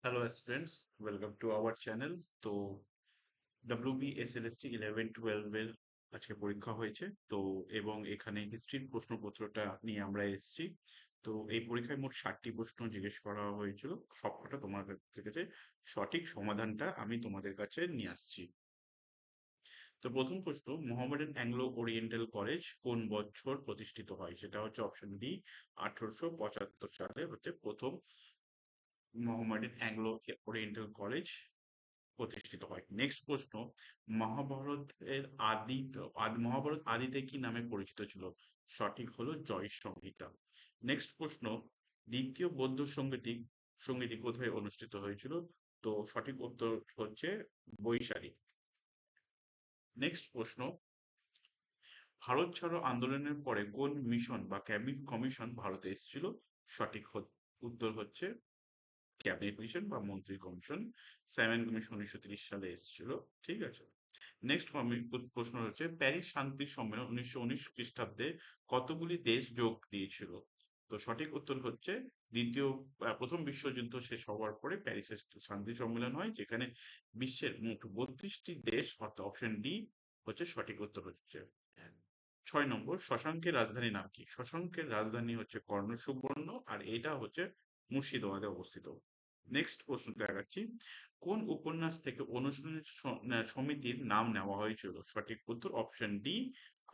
Hello students, welcome to our channel. তো WBSLST 11-12 এর আজকে পরীক্ষা হয়েছে। তো এবং এখানে হিস্ট্রির প্রশ্নপত্রটা নিয়ে আমরা এসেছি। তো এই পরীক্ষায় মোট 60টি প্রশ্ন জিজ্ঞেস করা হয়েছিল। সবকটা তোমার কাছে সঠিক সমাধানটা আমি তোমাদের কাছে নিয়ে আসছি। তো প্রথম প্রশ্ন, মোহামেডান অ্যাংলো ওরিয়েন্টাল কলেজ কোন বছর প্রতিষ্ঠিত হয়? সেটা হচ্ছে অপশন ডি, 1875 সালে হচ্ছে প্রথম মোহামেডান অ্যাংলো ওরিয়েন্টাল কলেজ প্রতিষ্ঠিত হয়। নেক্সট প্রশ্ন, মহাভারতের মহাভারত আদিতে কি নামে পরিচিত ছিল? সঠিক হলো জয় সংহিতা। নেক্সট প্রশ্ন, দ্বিতীয় বৌদ্ধ সঙ্গীতি কোথায় অনুষ্ঠিত হয়েছিল? তো সঠিক উত্তর হচ্ছে বৈশালী। নেক্সট প্রশ্ন, ভারত ছাড়ো আন্দোলনের পরে কোন মিশন বা ক্যাবিনেট কমিশন ভারতে এসেছিল? সঠিক উত্তর হচ্ছে ক্যাবিনেট মিশন বা মন্ত্রী কমিশন। সাইমন কমিশন 1930 সালে এসেছিল। ঠিক আছে। নেক্সট প্রশ্ন হচ্ছে, প্যারিস শান্তি সম্মেলন 1919 খ্রিস্টাব্দে কতগুলি দেশ যোগ দিয়েছিল? তো সঠিক উত্তর হচ্ছে প্রথম বিশ্বযুদ্ধ শেষ হওয়ার পরে প্যারিসের শান্তি সম্মেলন হয়, যেখানে বিশ্বের মোট 32টি দেশ, অর্থাৎ অপশন ডি হচ্ছে সঠিক উত্তর হচ্ছে। 6 নম্বর, শশাঙ্কের রাজধানী নাম কি? শশাঙ্কের রাজধানী হচ্ছে কর্ণসুবর্ণ, আর এটা হচ্ছে মুর্শিদাবাদে অবস্থিত। নেক্সট প্রশ্ন দেখাচ্ছি, কোন উপন্যাস থেকে অনুশীলনী সমিতির নাম নেওয়া হয়েছিল? সঠিক উত্তর অপশন ডি,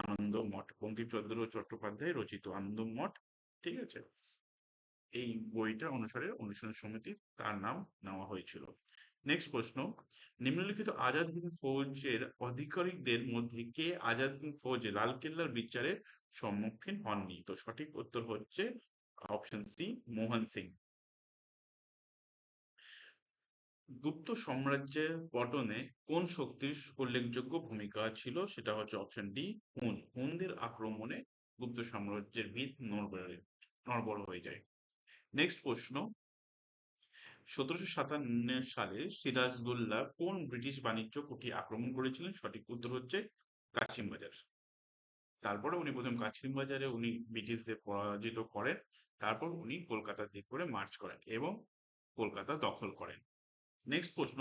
আনন্দমঠ। বঙ্কিমচন্দ্র চট্টোপাধ্যায় রচিত আনন্দমঠ। ঠিক আছে, এই বইটা অনুসারে অনুশীলন সমিতি তার নাম নেওয়া হয়েছিল। নেক্সট প্রশ্ন, নিম্নলিখিত আজাদ হিন্দ ফৌজের আধিকারিকদের মধ্যে কে আজাদ হিন্দ ফৌজে লালকেল্লার বিচারের সম্মুখীন হননি? তো সঠিক উত্তর হচ্ছে অপশন সি, মোহন সিং। গুপ্ত সাম্রাজ্যের পতনে কোন শক্তির উল্লেখযোগ্য ভূমিকা ছিল? সেটা হচ্ছে অপশন ডি, হুনদের আক্রমণে গুপ্ত সাম্রাজ্যের ভিত নড়বড় হয়ে যায়। নেক্সট প্রশ্ন, 1757 সালে সিরাজদৌল্লা কোন ব্রিটিশ বাণিজ্য কুঠি আক্রমণ করেছিলেন? সঠিক উত্তর হচ্ছে কাশিম বাজার। তারপরে উনি প্রথম কাছিম বাজারে উনি ব্রিটিশদের পরাজিত করেন। তারপর উনি কলকাতার দিক করে মার্চ করেন এবং কলকাতা দখল করেন। নেক্সট প্রশ্ন,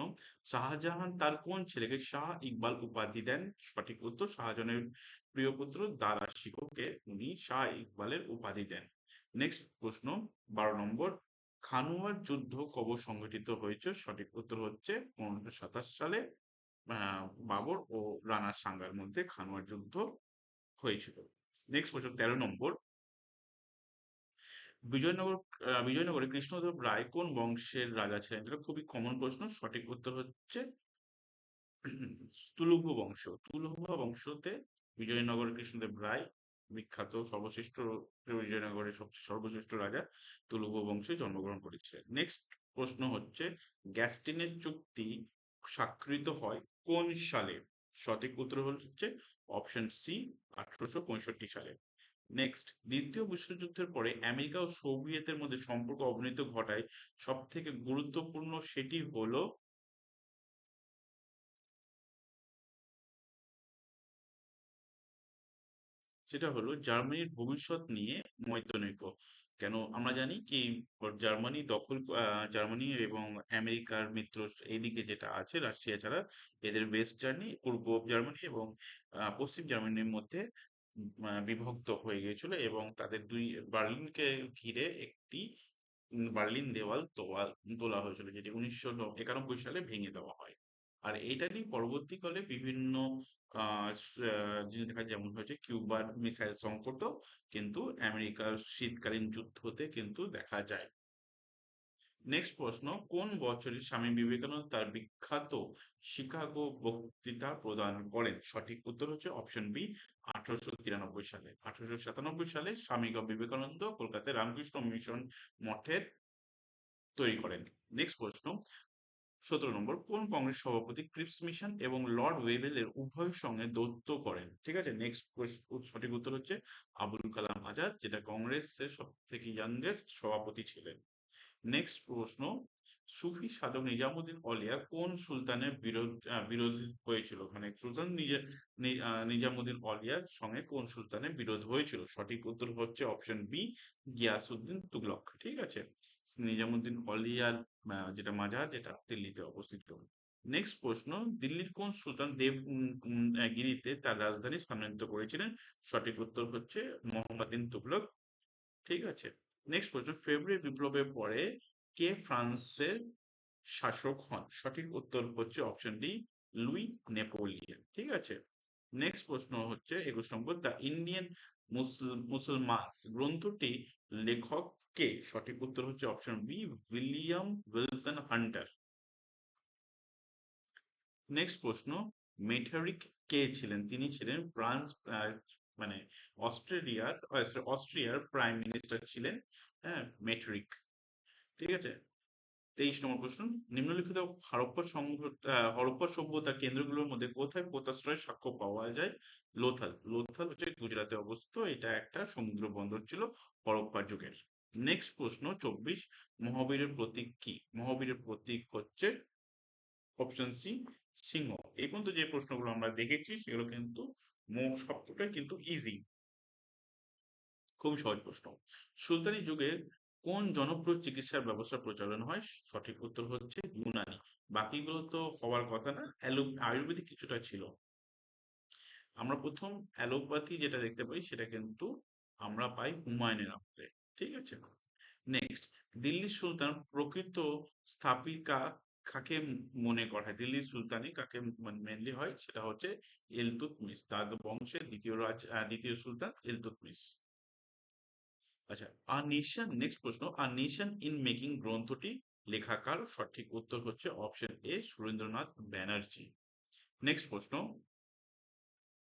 শাহজাহান তার কোন ছেলেকে শাহ ইকবাল উপাধি দেন? সঠিক উত্তর শাহজাহানের প্রিয় পুত্র দারা শিকোকে উনি শাহ ইকবালের উপাধি দেন। নেক্সট প্রশ্ন, 12 নম্বর, খানুয়ার যুদ্ধ কবে সংঘটিত হয়েছে? সঠিক উত্তর হচ্ছে 1527 সালে বাবর ও রানা সাঙ্গার মধ্যে খানুয়ার যুদ্ধ হয়েছিল। নেক্সট প্রশ্ন, 13 নম্বর, বিজয়নগর বিজয়নগরে কৃষ্ণদেব রায় কোন বংশের রাজা ছিলেন? এটা খুবই কমন প্রশ্ন। সঠিক উত্তর হচ্ছে তুলুভ বংশ। তুলুভ বংশতে বিজয়নগরের কৃষ্ণদেব রায় বিখ্যাত সর্বশ্রেষ্ঠ, বিজয়নগরের সবচেয়ে সর্বশ্রেষ্ঠ রাজা তুলুভ বংশে জন্মগ্রহণ করেছিলেন। নেক্সট প্রশ্ন হচ্ছে, গ্যাস্টিনের চুক্তি স্বাক্ষরিত হয় কোন সালে? সঠিক উত্তর হচ্ছে অপশন সি, 1865 সালে। নেক্সট, দ্বিতীয় বিশ্বযুদ্ধের পরে আমেরিকা ও সোভিয়েতের মধ্যে সম্পর্ক অবনতি ঘটায় সব থেকে গুরুত্বপূর্ণ সেটি হলো, সেটা হলো জার্মানির ভবিষ্যৎ নিয়ে মৈত্রনৈক্য। কেন আমরা জানি কি, জার্মানি এবং আমেরিকার মিত্র এইদিকে যেটা আছে রাশিয়া ছাড়া, এদের ওয়েস্ট জার্মানি, পূর্ব জার্মানি এবং পশ্চিম জার্মানির মধ্যে বিভক্ত হয়ে গিয়েছিল, এবং তাদের বার্লিনকে ঘিরে একটি বার্লিন দেওয়াল তোলা হয়েছিল, যেটি 1991 সালে ভেঙে দেওয়া হয়। আর এইটারই পরবর্তীকালে বিভিন্ন জিনিস দেখা যায়, যেমন হয়েছে কিউবার মিসাইল সংকটও কিন্তু আমেরিকার শীতকালীন যুদ্ধতে কিন্তু দেখা যায়। নেক্সট প্রশ্ন, কোন বছরে স্বামী বিবেকানন্দ তার বিখ্যাত শিকাগো বক্তৃতা প্রদান করেন? সঠিক উত্তর হচ্ছে অপশন বি, 1893 সালে। 1897 সালে স্বামী বিবেকানন্দ কলকাতায় রামকৃষ্ণ মিশন মঠের তৈরি করেন। নেক্সট প্রশ্ন, 17 নম্বর, কোন কংগ্রেস সভাপতি ক্রিপস মিশন এবং লর্ড ওয়েভেলের উভয়ের সঙ্গে দৌত্য করেন? ঠিক আছে। নেক্সট সঠিক উত্তর হচ্ছে আবুল কালাম আজাদ, যেটা কংগ্রেসের সব থেকে ইয়াংগেস্ট সভাপতি ছিলেন। নেক্সট প্রশ্ন, সুফি সাধক নিজামুদ্দিন অলিয়া কোন সুলতানের বিরোধী হয়েছিল? মানে সুলতান নিজামুদ্দিন অলিয়ার সঙ্গে কোন সুলতানের বিরোধ হয়েছিল? সঠিক উত্তর হচ্ছে অপশন বি, গিয়াসউদ্দিন তুগলক। ঠিক আছে, নিজামুদ্দিন অলিয়ার যেটা মাজার, যেটা দিল্লিতে অবস্থিত। নেক্সট প্রশ্ন, দিল্লির কোন সুলতান গিরিতে তার রাজধানী স্থানান্তরিত করেছিলেন? সঠিক উত্তর হচ্ছে মোহাম্মদ বিন তুগলক। ঠিক আছে, নেক্সট প্রশ্ন, ফেব্রুয়ারি বিপ্লবের পরে কে ফ্রান্সের শাসক হন? সঠিক উত্তর হচ্ছে অপশন ডি, লুই নেপোলিয়ন। ঠিক আছে, নেক্সট প্রশ্ন হচ্ছে 21 নম্বর, দ্য ইন্ডিয়ান মুসলমানস গ্রন্থটি লেখক কে? সঠিক উত্তর হচ্ছে option B, William Wilson Hunter. Next প্রশ্ন, মেটারিক কে ছিলেন? তিনি ছিলেন ফ্রান্স মানে অস্ট্রিয়ার প্রাইম মিনিস্টার ছিলেন, হ্যাঁ, মেটারিক। ঠিক আছে, 23 নম্বর প্রশ্ন, নিম্নলিখিত হরপ্পা সভ্যতার কেন্দ্রগুলোর মধ্যে কোথায় পোতাশ্রয় সাক্ষ্য পাওয়া যায়? লোথাল। লোথাল হচ্ছে গুজরাটে অবস্থিত, এটা একটা সমুদ্র বন্দর ছিল হরপ্পা যুগের। নেক্সট প্রশ্ন 24, মহাবীরের প্রতীক কি? মহাবীরের প্রতীক হচ্ছে অপশন সি, সিংহ। এই পর্যন্ত যে প্রশ্নগুলো আমরা দেখেছি সেগুলো কিন্তু সবকটাই কিন্তু ইজি, খুবই সহজ প্রশ্ন। সুলতানি যুগে কোন জনপ্রিয় চিকিৎসার ব্যবস্থা প্রচলন হয়? সঠিক উত্তর হচ্ছে ইউনানি। বাকিগুলো তো হওয়ার কথা না, আয়ুর্বেদিক কিছুটা ছিল। আমরা প্রথম অ্যালোপ্যাথি যেটা দেখতে পাই সেটা কিন্তু আমরা পাই হুমায়ুনের আমলে। ঠিক আছে, নেক্সট, দিল্লির সুলতান প্রকৃত স্থাপিকা কাকে মনে করা হয়? দিল্লির সুলতানি কাকে মেনলি হয়? সেটা হচ্ছে ইলতুৎমিশ, তার বংশের দ্বিতীয় সুলতান ইলতুৎমিশ। আচ্ছা, আর নেশন, নেক্সট প্রশ্ন, আর নেশন ইন মেকিং গ্রন্থটি লেখাকার? সঠিক উত্তর হচ্ছে অপশন এ, সুরেন্দ্রনাথ ব্যানার্জি। নেক্সট প্রশ্ন,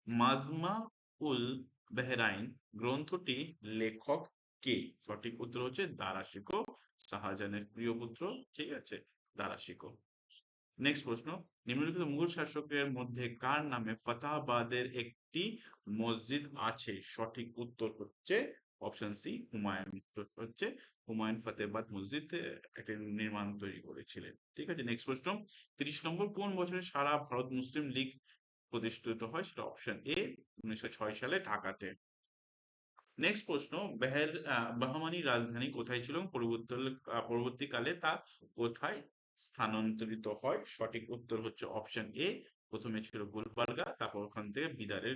মাজমা উল বেহরাইন গ্রন্থটি লেখক কে? সঠিক উত্তর হচ্ছে দারা শিকো, শাহজাহানের প্রিয় পুত্র। ঠিক আছে, দারা শিকো। নেক্সট প্রশ্ন, নিম্নলিখিত মুঘল শাসকের মধ্যে কার নামে ফতেহাবাদের একটি মসজিদ আছে? সঠিক উত্তর হচ্ছে অপশন সি, হুমায়ুন। হচ্ছে হুমায়ুন ফতেহাবাদ মসজিদ একটা নির্মাণ তৈরি করেছিলেন। ঠিক আছে, নেক্সট প্রশ্ন 30 নম্বর, কোন বছরে সারা ভারত মুসলিম লীগ প্রতিষ্ঠিত হয়? সেটা অপশন এ, 1906 সালে ঢাকাতে। নেক্সট প্রশ্ন, বাহমানি রাজধানী কোথায় ছিল? পরবর্তীকালে তা কোথায় স্থানান্তরিত হয়? সঠিক উত্তর হচ্ছে অপশন এ, প্রথমে ছিল গুলবার্গা, তারপর ওখান থেকে বিদারে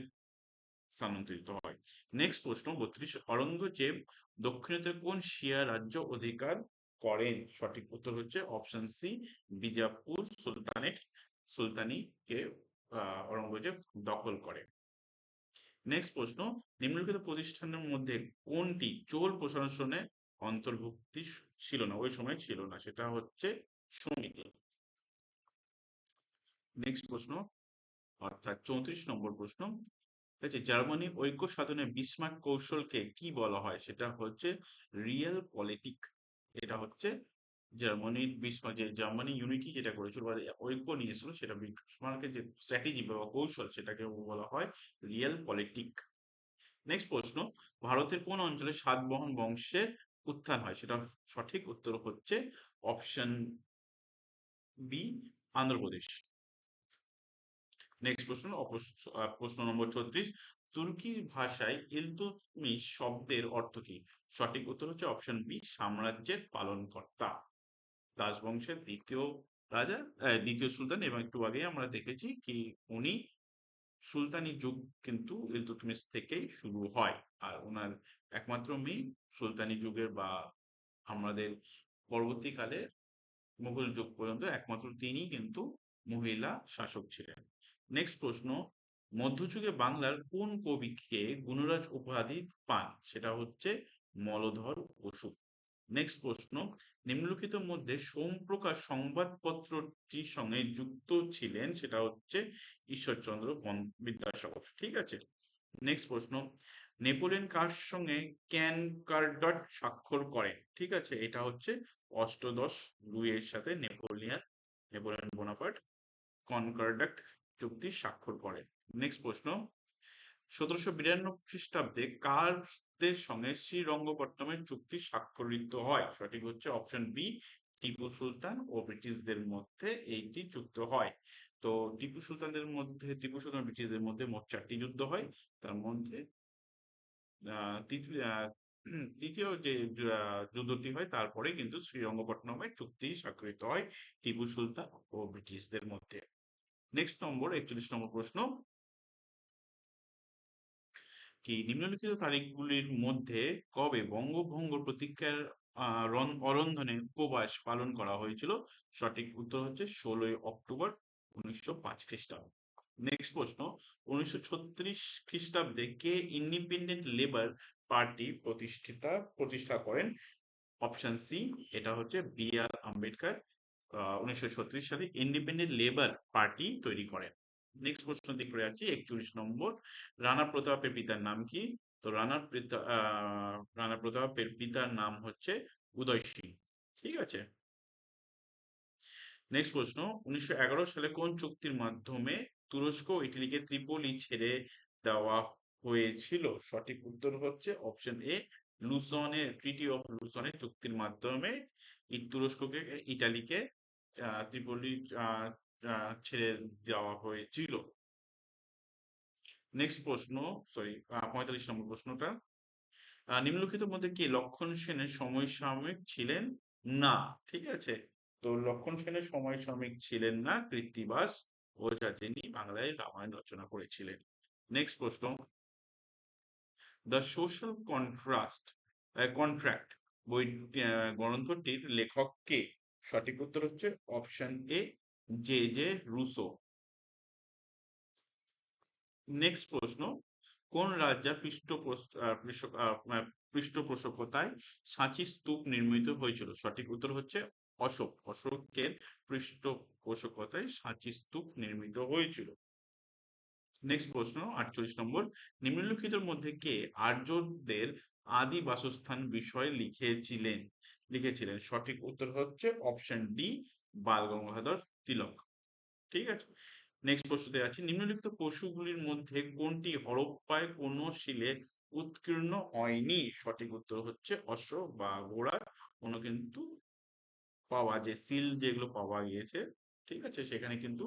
স্থানান্তরিত হয়। নেক্সট প্রশ্ন 32, অরঙ্গজেব দক্ষিণের কোন শিয়া রাজ্য অধিকার করেন? সঠিক উত্তর হচ্ছে অপশন সি, বিজাপুর সুলতানিকে অরঙ্গজেব দখল করে। নেক্সট প্রশ্ন, নিম্নলিখিত প্রতিষ্ঠানের মধ্যে কোনটি চোল প্রশাসনের অন্তর্ভুক্তি ছিল না, ওই সময় ছিল না? সেটা হচ্ছে সমিতি। নেক্সট প্রশ্ন, অর্থাৎ 34 নম্বর প্রশ্ন, ঠিক আছে, জার্মানি ঐক্য সাধনে বিসমার্ক কৌশলকে কি বলা হয়? সেটা হচ্ছে রিয়েল পলিটিক। এটা হচ্ছে জার্মানির যে জার্মানি ইউনিটি যেটা করেছিল বা ঐক্য নিয়েছিল, সেটা বিসমার্কের যে স্ট্র্যাটেজি বা কৌশল, সেটাকে বলা হয় রিয়েল পলিটিক। নেক্সট প্রশ্ন, ভারতের কোন অঞ্চলে সাতবাহন বংশের উত্থান হয়? সেটা সঠিক উত্তর হচ্ছে অপশন বি, আন্ধ্রপ্রদেশ। নেক্সট প্রশ্ন, প্রশ্ন নম্বর 36, তুর্কি ভাষায় ইলতুৎমিশ শব্দের অর্থ কি? সঠিক উত্তর হচ্ছে অপশন বি, সাম্রাজ্যের পালনকর্তা। দাস বংশের দ্বিতীয় রাজা, দ্বিতীয় সুলতান, এবং একটু আগে আমরা দেখেছি কি উনি সুলতানি যুগ কিন্তু ইলতুৎমিশ থেকেই শুরু হয়। আর ওনার একমাত্র মেয়ে সুলতানি যুগের বা আমাদের পরবর্তীকালে মুঘল যুগ পর্যন্ত একমাত্র তিনি কিন্তু মহিলা শাসক ছিলেন। নেক্সট প্রশ্ন, মধ্যযুগে বাংলার কোন কবিকে গুণরাজ উপাধি পান? সেটা হচ্ছে মলধর বসু। নেক্সট প্রশ্ন, নিম্নলিখিত মধ্যে সোমপ্রকাশ সংবাদপত্রটির সঙ্গে যুক্ত ছিলেন? সেটা হচ্ছে ঈশ্বরচন্দ্র বিদ্যাসাগর। ঠিক আছে, নেক্সট প্রশ্ন, নেপোলিয়ন কার সঙ্গে ক্যানকার্ডট স্বাক্ষর করেন? ঠিক আছে, এটা হচ্ছে অষ্টদশ লুইয়ের সাথে নেপোলিয়ন বোনাপার্ট কনকর্ডাট চুক্তি স্বাক্ষর করেন। নেক্সট প্রশ্ন, 1792 খ্রিস্টাব্দে কারদের সঙ্গে শ্রীরঙ্গপট্টমের চুক্তি স্বাক্ষরিত হয়? সঠিক হচ্ছে অপশন বি, টিপু সুলতান ও ব্রিটিশদের মধ্যে এইটি যুদ্ধ হয়। তো টিপু সুলতান ব্রিটিশদের মধ্যে মোট 4টি যুদ্ধ হয়। তার মধ্যে তৃতীয় যে যুদ্ধটি হয় তারপরে কিন্তু শ্রীরঙ্গপট্টনমের চুক্তি স্বাক্ষরিত হয় টিপু সুলতান ও ব্রিটিশদের মধ্যে। নেক্সট নম্বর 41 নম্বর প্রশ্ন, কি নিম্নলিখিত তারিখগুলির মধ্যে কবে বঙ্গভঙ্গ প্রতিজ্ঞার অরন্ধনে উপবাস পালন করা হয়েছিল? সঠিক উত্তর হচ্ছে 16ই অক্টোবর 1905 খ্রিস্টাব্দ। নেক্সট প্রশ্ন, 1936 খ্রিস্টাব্দে কে ইন্ডিপেন্ডেন্ট লেবার পার্টি প্রতিষ্ঠা করেন? অপশন সি, এটা হচ্ছে বি.আর. আম্বেদকর 1936 সালে ইন্ডিপেন্ডেন্ট লেবার পার্টি তৈরি করেন। নেক্সট প্রশ্ন দিক করে যাচ্ছি 41 নম্বর, রানা প্রতাপের পিতার নাম কি? তো রানা প্রতাপের পিতার নাম হচ্ছে উদয় সিং। ঠিক আছে। নেক্সট প্রশ্ন, 1911 সালে কোন চুক্তির মাধ্যমে তুরস্ক ও ইটালিকে ত্রিপোলি ছেড়ে দেওয়া হয়েছিল? সঠিক উত্তর হচ্ছে অপশন এ, ট্রিটি অফ লুসনের চুক্তির মাধ্যমে তুরস্ককে ইটালিকে ত্রিপোলি ছেড়ে দেওয়া হয়েছিল। নেক্সট প্রশ্ন, সরি 45 নম্বর প্রশ্নটা, নিম্নলিখিত মধ্যে কে লক্ষণ সেনের সমসাময়িক ছিলেন না? ঠিক আছে। তো লক্ষণ সেনের সমসাময়িক ছিলেন না কৃত্তিবাস ওঝা, যিনি বাংলায় রামায়ণ রচনা করেছিলেন। নেক্সট প্রশ্ন, দ্য সোশ্যাল কন্ট্রাক্ট বই গ্রন্থটির লেখক কে? সঠিক উত্তর হচ্ছে option A, J Rousseau. Next প্রশ্ন, কোন রাজার পৃষ্ঠপোষকতায় সাঁচি স্তূপ নির্মিত হয়েছিল? সঠিক উত্তর হচ্ছে অশোকের পৃষ্ঠপোষকতায় সাঁচি স্তূপ নির্মিত হয়েছিল। নেক্সট প্রশ্ন 48 নম্বর, নিম্নলিখিতের মধ্যে কে আর্যদের আদি বাসস্থান বিষয়ে লিখেছিলেন? সঠিক উত্তর হচ্ছে অপশন ডি, বাল গঙ্গাধর তিলক। ঠিক আছে। নেক্সট প্রশ্নতে আছি, নিম্নলিখিত পশুগুলির মধ্যে কোনটি হরপ্পায় কোনো শিলে উৎকীর্ণ হয়নি? সঠিক উত্তর হচ্ছে অশ্ব বা ঘোড়ার কোনো কিন্তু যে সিল যেগুলো পাওয়া গিয়েছে, ঠিক আছে, সেখানে কিন্তু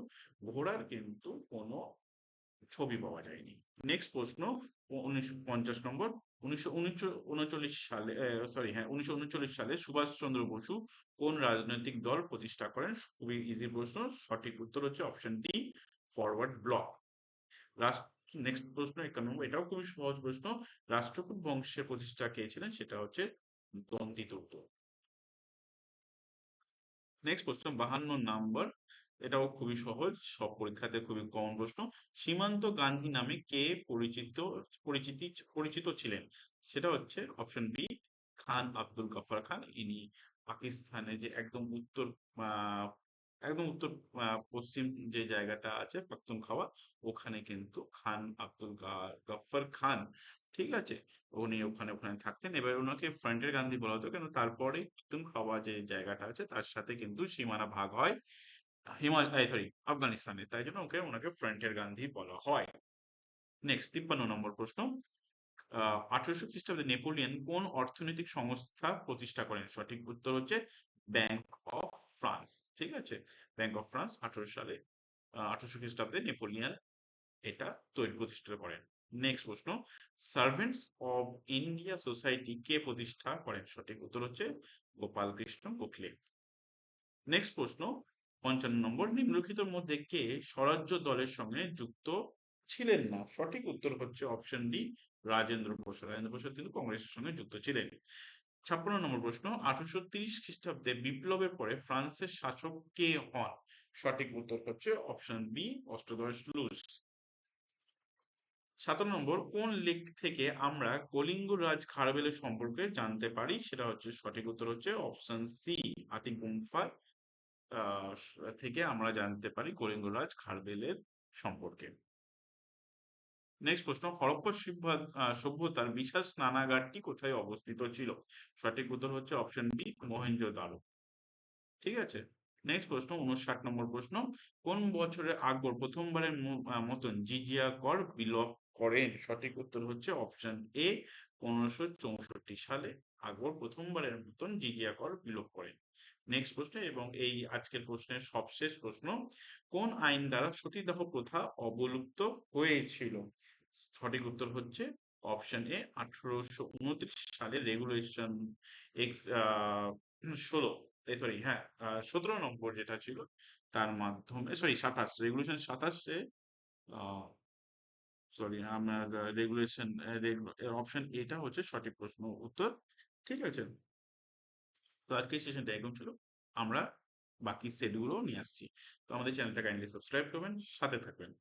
ঘোড়ার কিন্তু কোনো ছবি পাওয়া যায়নি। নেক্সট প্রশ্ন 1950 নম্বর, 1939 সালে, হ্যাঁ, 1939 সালে সুভাষচন্দ্র বসু কোন রাজনৈতিক দল প্রতিষ্ঠা করেন? খুবই ইজি প্রশ্ন, সঠিক উত্তর হচ্ছে option D, forward block. Next প্রশ্ন 51 নম্বর, এটাও খুবই সহজ প্রশ্ন, রাষ্ট্রকূট বংশের প্রতিষ্ঠা কে ছিলেন? সেটা হচ্ছে দন্তিদুর্গ। নেক্সট প্রশ্ন 52 নাম্বার, এটাও খুবই সহজ, সব পরীক্ষাতে খুবই কমন প্রশ্ন, সীমান্ত গান্ধী নামে কে পরিচিত ছিলেন? সেটা হচ্ছে অপশন বি, খান আব্দুল গাফফার খান। ইনি পাকিস্তানে যে আহ, একদম উত্তর পশ্চিম যে জায়গাটা আছে পাখতুনখাওয়া, ওখানে কিন্তু খান আব্দুল গাফফার খান, ঠিক আছে, উনি ওখানে ওখানে থাকতেন। এবার ওনাকে ফ্রন্টের গান্ধী বলা হতো কেন, তারপরে পাখতুনখাওয়া যে জায়গাটা আছে তার সাথে কিন্তু সীমানা ভাগ হয় আফগানিস্তানে, তাই জন্য ওনাকে ফ্রন্টের গান্ধী বলা হয়। নেক্সট 53 নম্বর প্রশ্ন, 1800 খ্রিস্টাব্দে নেপোলিয়ন কোন অর্থনৈতিক সংস্থা প্রতিষ্ঠা করেন? সঠিক উত্তর হচ্ছে ব্যাংক অফ ফ্রান্স। ঠিক আছে, ব্যাংক অফ ফ্রান্স 1800 খ্রিস্টাব্দে নেপোলিয়ন এটা প্রতিষ্ঠা করেন। নেক্সট প্রশ্ন, সার্ভেন্টস অফ ইন্ডিয়া সোসাইটি কে প্রতিষ্ঠা করেন? সঠিক উত্তর হচ্ছে গোপাল কৃষ্ণ গোখলে। নেক্সট প্রশ্ন 55 নম্বর, নিম্নলিখিতের মধ্যে কে স্বরাজ্য দলের সঙ্গে যুক্ত ছিলেন না? সঠিক উত্তর হচ্ছে অপশন ডি, রাজেন্দ্র প্রসাদ। রাজেন্দ্র প্রসাদ কিন্তু কংগ্রেসের সঙ্গে যুক্ত ছিলেন। 56 নম্বর প্রশ্ন, 1830 খ্রিস্টাব্দে বিপ্লবের পরে ফ্রান্সের শাসক কে হন? সঠিক উত্তর হচ্ছে অপশন বি, অষ্টাদশ লুইস। 57 নম্বর, কোন লেখ থেকে আমরা কলিঙ্গ রাজ খারবেলের সম্পর্কে জানতে পারি? সেটা হচ্ছে সঠিক উত্তর হচ্ছে অপশন সি, আতিগুম্ফা থেকে আমরা জানতে পারি কলিঙ্গ রাজ খারবেলের সম্পর্কে। নেক্সট প্রশ্ন, হরপ্পা সভ্যতার বিশাল স্নানাগারটি কোথায় অবস্থিত ছিল? সঠিক উত্তর হচ্ছে অপশন বি, মহেঞ্জোদারো। ঠিক আছে। নেক্সট প্রশ্ন 59 নম্বর প্রশ্ন, কোন বছরে আকবর প্রথমবারের মতন জিজিয়া কর বিলোপ করেন? সঠিক উত্তর হচ্ছে অপশন এ, 1564 সালে আকবর প্রথমবারের মতন জিজিয়া কর বিলোপ করেন। নেক্সট প্রশ্ন, এবং এই আজকের প্রশ্নের সবশেষ প্রশ্ন, কোন আইন দ্বারা সতীদাহ প্রথা অবলুপ্ত হয়েছিল? সঠিক উত্তর হচ্ছে অপশন এ 1829 সালের রেগুলেশন এক্স 16, সরি হ্যাঁ 17 নম্বর যেটা ছিল তার মাধ্যমে, সরি 27, রেগুলেশন 27-এ, সরি আমার রেগুলেশন, অপশন এটা হচ্ছে সঠিক প্রশ্ন উত্তর। ঠিক আছে, তো আজকের সেশনটা এরকম ছিল। আমরা বাকি সেটগুলো নিয়ে আসছি। তো আমাদের চ্যানেলটা কাইন্ডলি সাবস্ক্রাইব করবেন, সাথে থাকবেন।